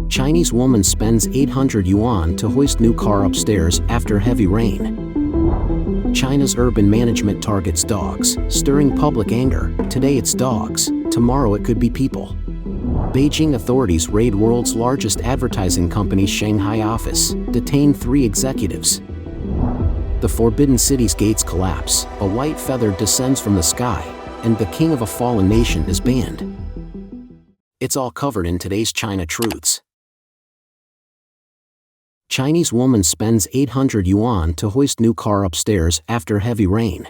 Chinese woman spends 800 yuan to hoist new car upstairs after heavy rain. China's urban management targets dogs, stirring public anger. Today it's dogs, tomorrow it could be people. Beijing authorities raid world's largest advertising company's Shanghai office, detain 3 executives. The Forbidden City's gates collapse, a white feather descends from the sky, and the king of a fallen nation is banned. It's all covered in today's China Truths. Chinese woman spends 800 yuan to hoist new car upstairs after heavy rain.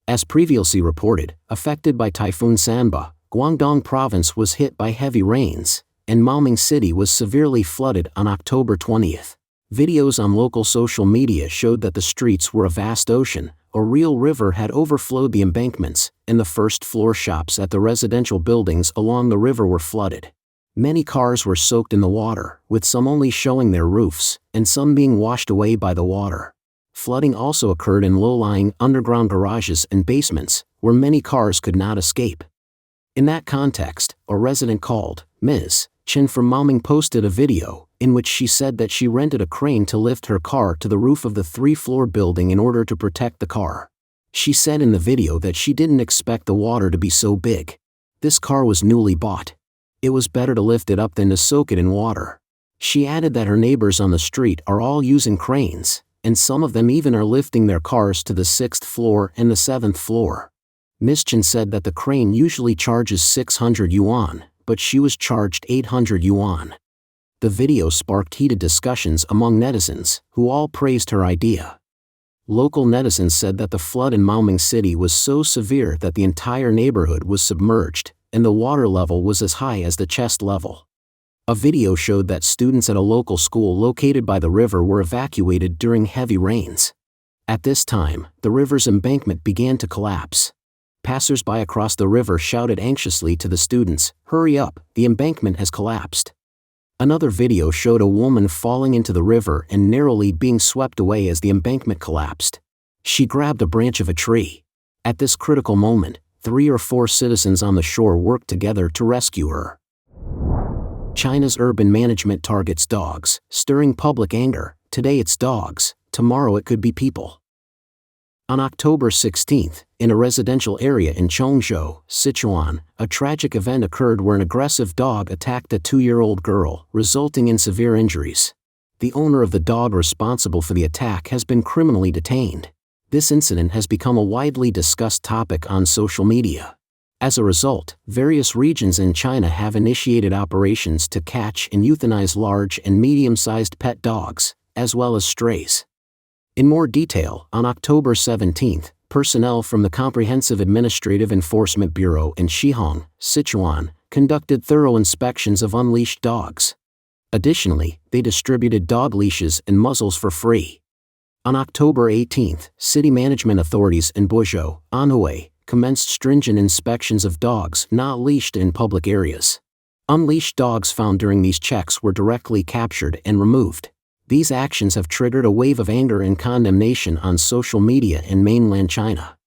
As previously reported, affected by Typhoon Sanba, Guangdong province was hit by heavy rains, and Maoming City was severely flooded on October 20th. Videos on local social media showed that the streets were a vast ocean. A real river had overflowed the embankments, and the first-floor shops at the residential buildings along the river were flooded. Many cars were soaked in the water, with some only showing their roofs, and some being washed away by the water. Flooding also occurred in low-lying underground garages and basements, where many cars could not escape. In that context, a resident called Ms. Chen from Maoming posted a video, in which she said that she rented a crane to lift her car to the roof of the 3-floor building in order to protect the car. She said in the video that she didn't expect the water to be so big. This car was newly bought. It was better to lift it up than to soak it in water. She added that her neighbors on the street are all using cranes, and some of them even are lifting their cars to the 6th floor and the 7th floor. Ms. Chen said that the crane usually charges 600 yuan, but she was charged 800 yuan. The video sparked heated discussions among netizens, who all praised her idea. Local netizens said that the flood in Maoming City was so severe that the entire neighborhood was submerged, and the water level was as high as the chest level. A video showed that students at a local school located by the river were evacuated during heavy rains. At this time, the river's embankment began to collapse. Passers-by across the river shouted anxiously to the students, "Hurry up, the embankment has collapsed." Another video showed a woman falling into the river and narrowly being swept away as the embankment collapsed. She grabbed a branch of a tree. At this critical moment, 3 or 4 citizens on the shore worked together to rescue her. China's urban management targets dogs, stirring public anger. Today it's dogs, tomorrow it could be people. On October 16th, in a residential area in Chongzhou, Sichuan, a tragic event occurred where an aggressive dog attacked a 2-year-old girl, resulting in severe injuries. The owner of the dog responsible for the attack has been criminally detained. This incident has become a widely discussed topic on social media. As a result, various regions in China have initiated operations to catch and euthanize large and medium-sized pet dogs, as well as strays. In more detail, on October 17th, personnel from the Comprehensive Administrative Enforcement Bureau in Shihong, Sichuan, conducted thorough inspections of unleashed dogs. Additionally, they distributed dog leashes and muzzles for free. On October 18th, city management authorities in Buzhou, Anhui, commenced stringent inspections of dogs not leashed in public areas. Unleashed dogs found during these checks were directly captured and removed. These actions have triggered a wave of anger and condemnation on social media in mainland China.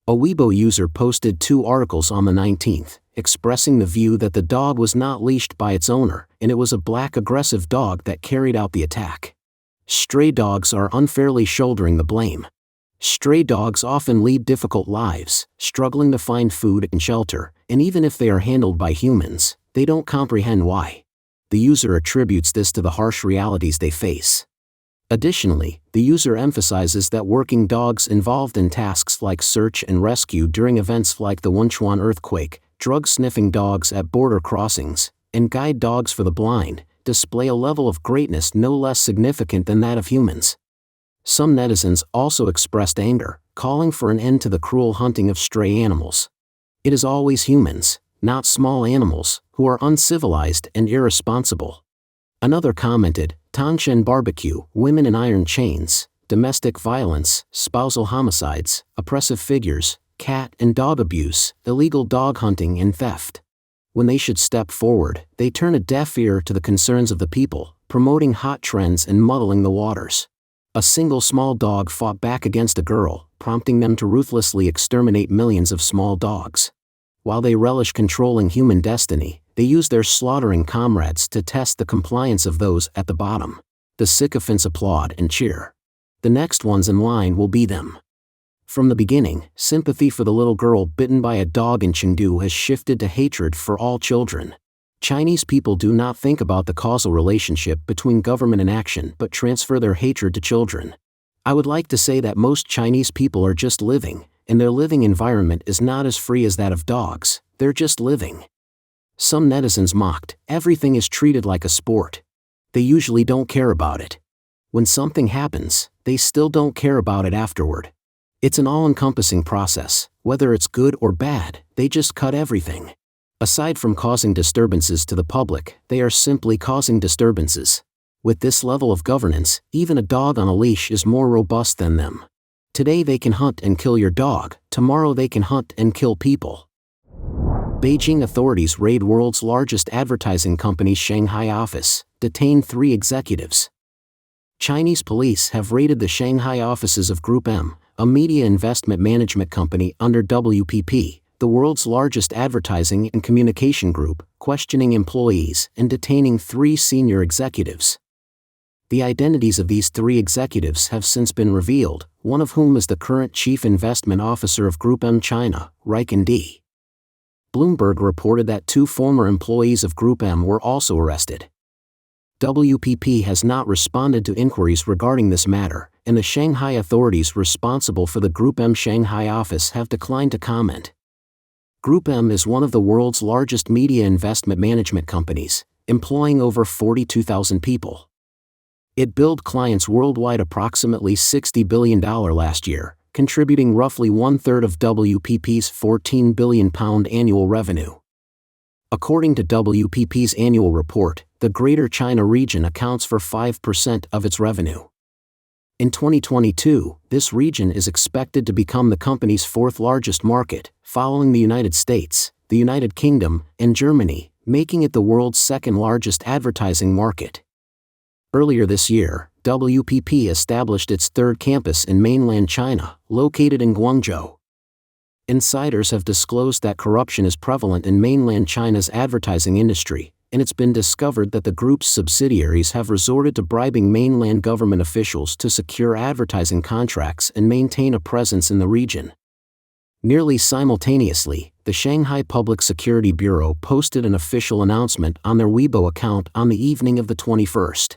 A Weibo user posted 2 articles on the 19th, expressing the view that the dog was not leashed by its owner, and it was a black aggressive dog that carried out the attack. Stray dogs are unfairly shouldering the blame. Stray dogs often lead difficult lives, struggling to find food and shelter, and even if they are handled by humans, they don't comprehend why. The user attributes this to the harsh realities they face. Additionally, the user emphasizes that working dogs involved in tasks like search and rescue during events like the Wenchuan earthquake, drug-sniffing dogs at border crossings, and guide dogs for the blind, display a level of greatness no less significant than that of humans. Some netizens also expressed anger, calling for an end to the cruel hunting of stray animals. It is always humans, not small animals, who are uncivilized and irresponsible. Another commented, Tanshen barbecue, women in iron chains, domestic violence, spousal homicides, oppressive figures, cat and dog abuse, illegal dog hunting and theft. When they should step forward, they turn a deaf ear to the concerns of the people, promoting hot trends and muddling the waters. A single small dog fought back against a girl, prompting them to ruthlessly exterminate millions of small dogs. While they relish controlling human destiny, They use their slaughtering comrades to test the compliance of those at the bottom. The sycophants applaud and cheer. The next ones in line will be them. From the beginning, sympathy for the little girl bitten by a dog in Chengdu has shifted to hatred for all children. Chinese people do not think about the causal relationship between government and action but transfer their hatred to children. I would like to say that most Chinese people are just living, and their living environment is not as free as that of dogs. They're just living. Some netizens mocked, everything is treated like a sport. They usually don't care about it. When something happens, they still don't care about it afterward. It's an all-encompassing process, whether it's good or bad, they just cut everything. Aside from causing disturbances to the public, they are simply causing disturbances. With this level of governance, even a dog on a leash is more robust than them. Today they can hunt and kill your dog, tomorrow they can hunt and kill people. Beijing authorities raid world's largest advertising company's Shanghai office, detain 3 executives. Chinese police have raided the Shanghai offices of Group M, a media investment management company under WPP, the world's largest advertising and communication group, questioning employees and detaining 3 senior executives. The identities of these 3 executives have since been revealed, one of whom is the current chief investment officer of Group M China, Riken D. Bloomberg reported that 2 former employees of Group M were also arrested. WPP has not responded to inquiries regarding this matter, and the Shanghai authorities responsible for the Group M Shanghai office have declined to comment. Group M is one of the world's largest media investment management companies, employing over 42,000 people. It billed clients worldwide approximately $60 billion last year, contributing roughly 1/3 of WPP's £14 billion annual revenue. According to WPP's annual report, the Greater China region accounts for 5% of its revenue. In 2022, this region is expected to become the company's 4th largest market, following the United States, the United Kingdom, and Germany, making it the world's 2nd largest advertising market. Earlier this year, WPP established its 3rd campus in mainland China, located in Guangzhou. Insiders have disclosed that corruption is prevalent in mainland China's advertising industry, and it's been discovered that the group's subsidiaries have resorted to bribing mainland government officials to secure advertising contracts and maintain a presence in the region. Nearly simultaneously, the Shanghai Public Security Bureau posted an official announcement on their Weibo account on the evening of the 21st.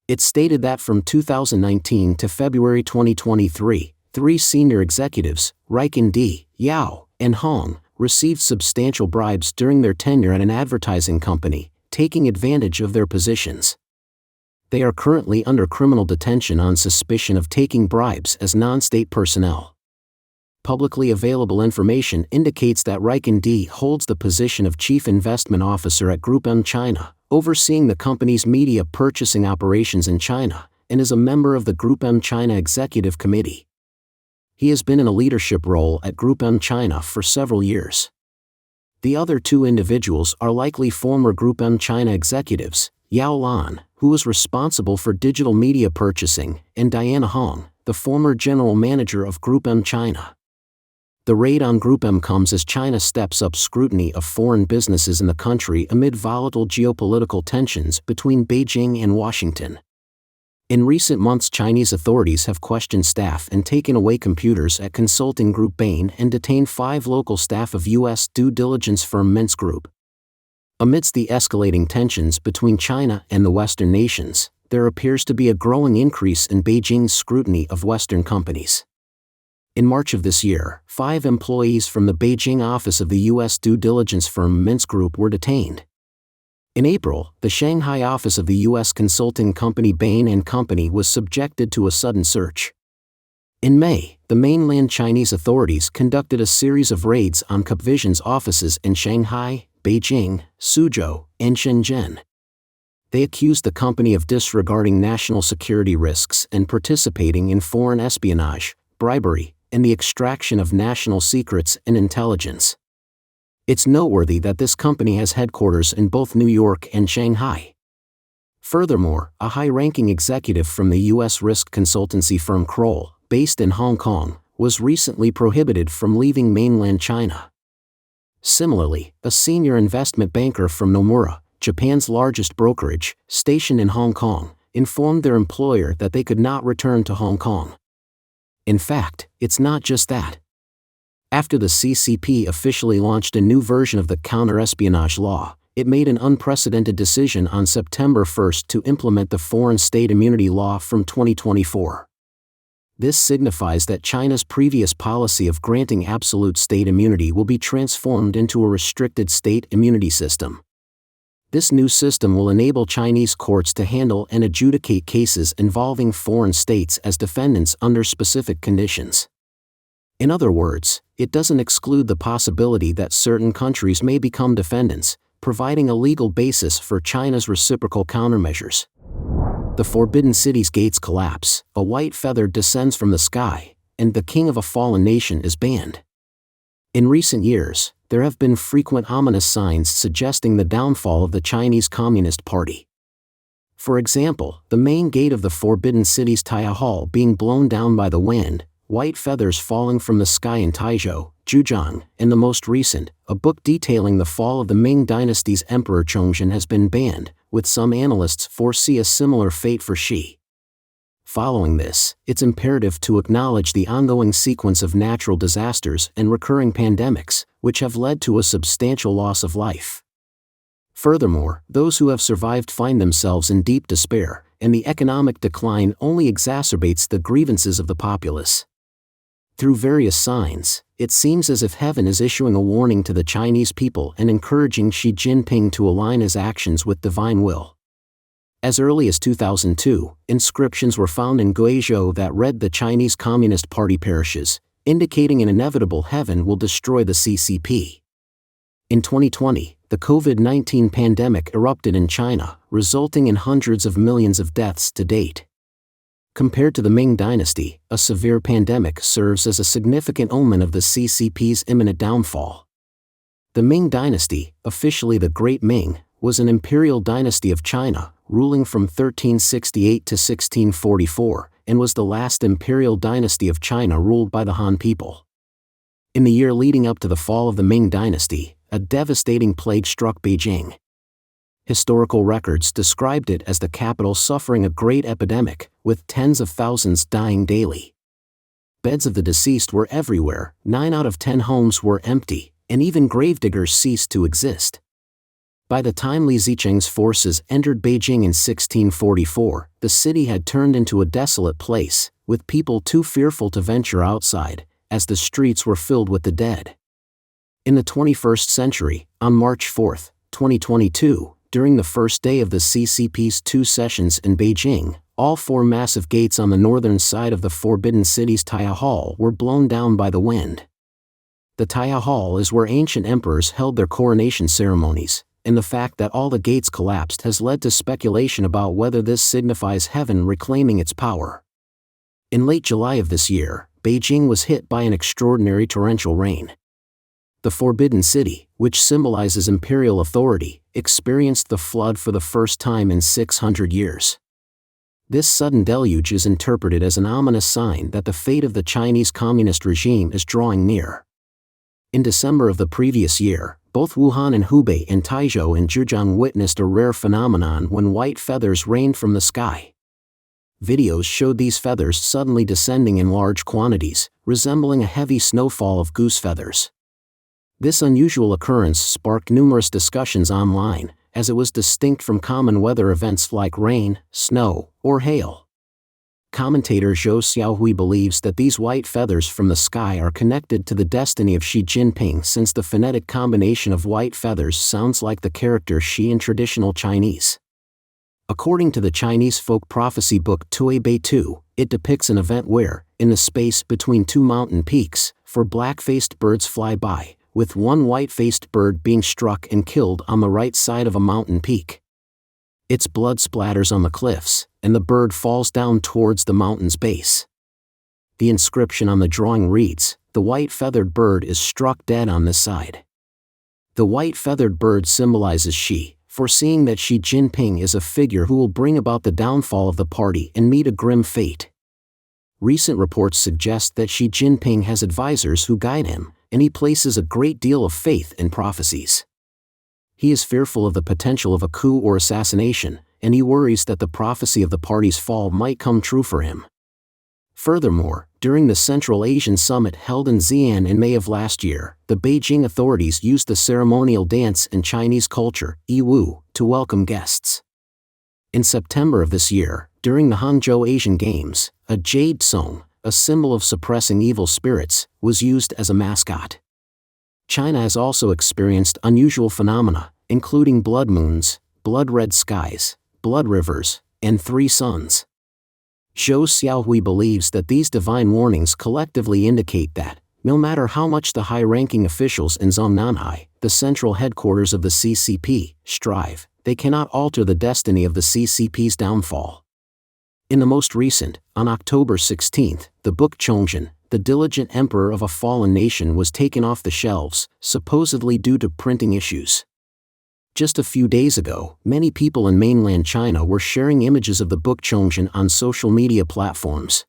It stated that from 2019 to February 2023, 3 senior executives, Riken D, Yao, and Hong, received substantial bribes during their tenure at an advertising company, taking advantage of their positions. They are currently under criminal detention on suspicion of taking bribes as non-state personnel. Publicly available information indicates that Riken D holds the position of Chief Investment Officer at Group M China, overseeing the company's media purchasing operations in China, and is a member of the Group M China Executive Committee. He has been in a leadership role at Group M China for several years. The other 2 individuals are likely former Group M China executives, Yao Lan, who was responsible for digital media purchasing, and Diana Hong, the former general manager of Group M China. The raid on Group M comes as China steps up scrutiny of foreign businesses in the country amid volatile geopolitical tensions between Beijing and Washington. In recent months, Chinese authorities have questioned staff and taken away computers at consulting group Bain and detained 5 local staff of U.S. due diligence firm Mintz Group. Amidst the escalating tensions between China and the Western nations, there appears to be a growing increase in Beijing's scrutiny of Western companies. In March of this year, 5 employees from the Beijing office of the U.S. due diligence firm Mintz Group were detained. In April, the Shanghai office of the U.S. consulting company Bain & Company was subjected to a sudden search. In May, the mainland Chinese authorities conducted a series of raids on Capvision's offices in Shanghai, Beijing, Suzhou, and Shenzhen. They accused the company of disregarding national security risks and participating in foreign espionage, bribery, and the extraction of national secrets and intelligence. It's noteworthy that this company has headquarters in both New York and Shanghai. Furthermore, a high-ranking executive from the U.S. risk consultancy firm Kroll, based in Hong Kong, was recently prohibited from leaving mainland China. Similarly, a senior investment banker from Nomura, Japan's largest brokerage, stationed in Hong Kong, informed their employer that they could not return to Hong Kong. In fact, it's not just that. After the CCP officially launched a new version of the counter-espionage law, it made an unprecedented decision on September 1 to implement the Foreign State Immunity Law from 2024. This signifies that China's previous policy of granting absolute state immunity will be transformed into a restricted state immunity system. This new system will enable Chinese courts to handle and adjudicate cases involving foreign states as defendants under specific conditions. In other words, it doesn't exclude the possibility that certain countries may become defendants, providing a legal basis for China's reciprocal countermeasures. The Forbidden City's gates collapse, a white feather descends from the sky, and the king of a fallen nation is banned. In recent years, there have been frequent ominous signs suggesting the downfall of the Chinese Communist Party. For example, the main gate of the Forbidden City's Taiyao Hall being blown down by the wind, white feathers falling from the sky in Taizhou, Zhejiang, and the most recent, a book detailing the fall of the Ming Dynasty's Emperor Chongzhen has been banned, with some analysts foresee a similar fate for Xi. Following this, it's imperative to acknowledge the ongoing sequence of natural disasters and recurring pandemics, which have led to a substantial loss of life. Furthermore, those who have survived find themselves in deep despair, and the economic decline only exacerbates the grievances of the populace. Through various signs, it seems as if heaven is issuing a warning to the Chinese people and encouraging Xi Jinping to align his actions with divine will. As early as 2002, inscriptions were found in Guizhou that read "The Chinese Communist Party perishes," indicating an inevitable heaven will destroy the CCP. In 2020, the COVID-19 pandemic erupted in China, resulting in hundreds of millions of deaths to date. Compared to the Ming Dynasty, a severe pandemic serves as a significant omen of the CCP's imminent downfall. The Ming Dynasty, officially the Great Ming, was an imperial dynasty of China, ruling from 1368 to 1644, and was the last imperial dynasty of China ruled by the Han people. In the year leading up to the fall of the Ming Dynasty, a devastating plague struck Beijing. Historical records described it as the capital suffering a great epidemic, with tens of thousands dying daily. Beds of the deceased were everywhere, 9 out of 10 homes were empty, and even gravediggers ceased to exist. By the time Li Zicheng's forces entered Beijing in 1644, the city had turned into a desolate place, with people too fearful to venture outside, as the streets were filled with the dead. In the 21st century, on March 4, 2022, during the first day of the CCP's 2 sessions in Beijing, all 4 massive gates on the northern side of the Forbidden City's Taiyao Hall were blown down by the wind. The Taiyao Hall is where ancient emperors held their coronation ceremonies, and the fact that all the gates collapsed has led to speculation about whether this signifies heaven reclaiming its power. In late July of this year, Beijing was hit by an extraordinary torrential rain. The Forbidden City, which symbolizes imperial authority, experienced the flood for the first time in 600 years. This sudden deluge is interpreted as an ominous sign that the fate of the Chinese Communist regime is drawing near. In December of the previous year, both Wuhan and Hubei and Taizhou and Zhejiang witnessed a rare phenomenon when white feathers rained from the sky. Videos showed these feathers suddenly descending in large quantities, resembling a heavy snowfall of goose feathers. This unusual occurrence sparked numerous discussions online, as it was distinct from common weather events like rain, snow, or hail. Commentator Zhou Xiaohui believes that these white feathers from the sky are connected to the destiny of Xi Jinping, since the phonetic combination of white feathers sounds like the character Xi in traditional Chinese. According to the Chinese folk prophecy book Tui Bei Tu, it depicts an event where, in the space between 2 mountain peaks, 4 black-faced birds fly by, with one white-faced bird being struck and killed on the right side of a mountain peak. Its blood splatters on the cliffs, and the bird falls down towards the mountain's base. The inscription on the drawing reads, "The white-feathered bird is struck dead on this side." The white-feathered bird symbolizes Xi, foreseeing that Xi Jinping is a figure who will bring about the downfall of the party and meet a grim fate. Recent reports suggest that Xi Jinping has advisors who guide him, and he places a great deal of faith in prophecies. He is fearful of the potential of a coup or assassination, and he worries that the prophecy of the party's fall might come true for him. Furthermore, during the Central Asian Summit held in Xi'an in May of last year, the Beijing authorities used the ceremonial dance in Chinese culture, Yiwu, to welcome guests. In September of this year, during the Hangzhou Asian Games, a jade song, a symbol of suppressing evil spirits, was used as a mascot. China has also experienced unusual phenomena, including blood moons, blood-red skies, blood rivers, and three suns. Zhou Xiaohui believes that these divine warnings collectively indicate that, no matter how much the high-ranking officials in Zhongnanhai, the central headquarters of the CCP, strive, they cannot alter the destiny of the CCP's downfall. In the most recent, on October 16, the book Chongzhen, The Diligent Emperor of a Fallen Nation, was taken off the shelves, supposedly due to printing issues. Just a few days ago, many people in mainland China were sharing images of the book Chongzhen on social media platforms.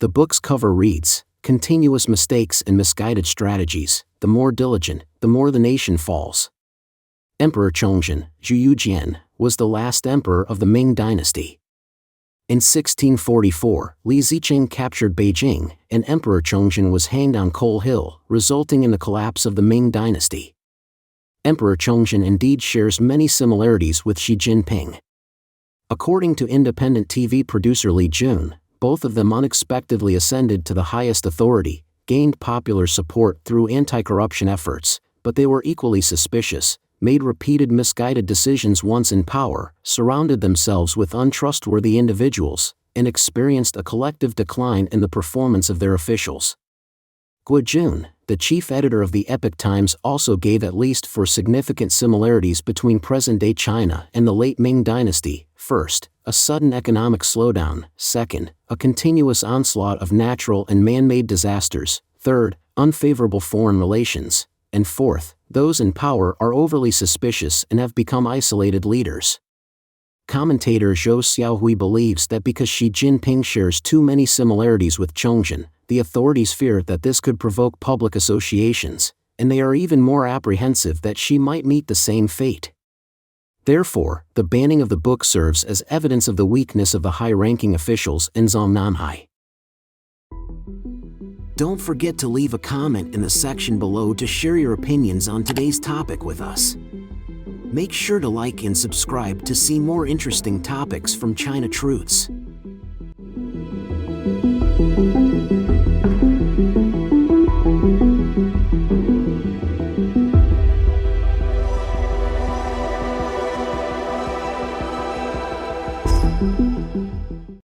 The book's cover reads, "Continuous mistakes and misguided strategies, the more diligent, the more the nation falls." Emperor Chongzhen, Zhu Yujian, was the last emperor of the Ming dynasty. In 1644, Li Zicheng captured Beijing, and Emperor Chongzhen was hanged on Coal Hill, resulting in the collapse of the Ming dynasty. Emperor Chongzhen indeed shares many similarities with Xi Jinping. According to independent TV producer Li Jun, both of them unexpectedly ascended to the highest authority, gained popular support through anti-corruption efforts, but they were equally suspicious, made repeated misguided decisions once in power, surrounded themselves with untrustworthy individuals, and experienced a collective decline in the performance of their officials. Guo Jun, the chief editor of the Epoch Times, also gave at least four significant similarities between present-day China and the late Ming dynasty. First, a sudden economic slowdown. Second, a continuous onslaught of natural and man-made disasters. Third, unfavorable foreign relations. And fourth, those in power are overly suspicious and have become isolated leaders. Commentator Zhou Xiaohui believes that because Xi Jinping shares too many similarities with Chongzhen, the authorities fear that this could provoke public associations, and they are even more apprehensive that Xi might meet the same fate. Therefore, the banning of the book serves as evidence of the weakness of the high-ranking officials in Zhongnanhai. Don't forget to leave a comment in the section below to share your opinions on today's topic with us. Make sure to like and subscribe to see more interesting topics from China Truths.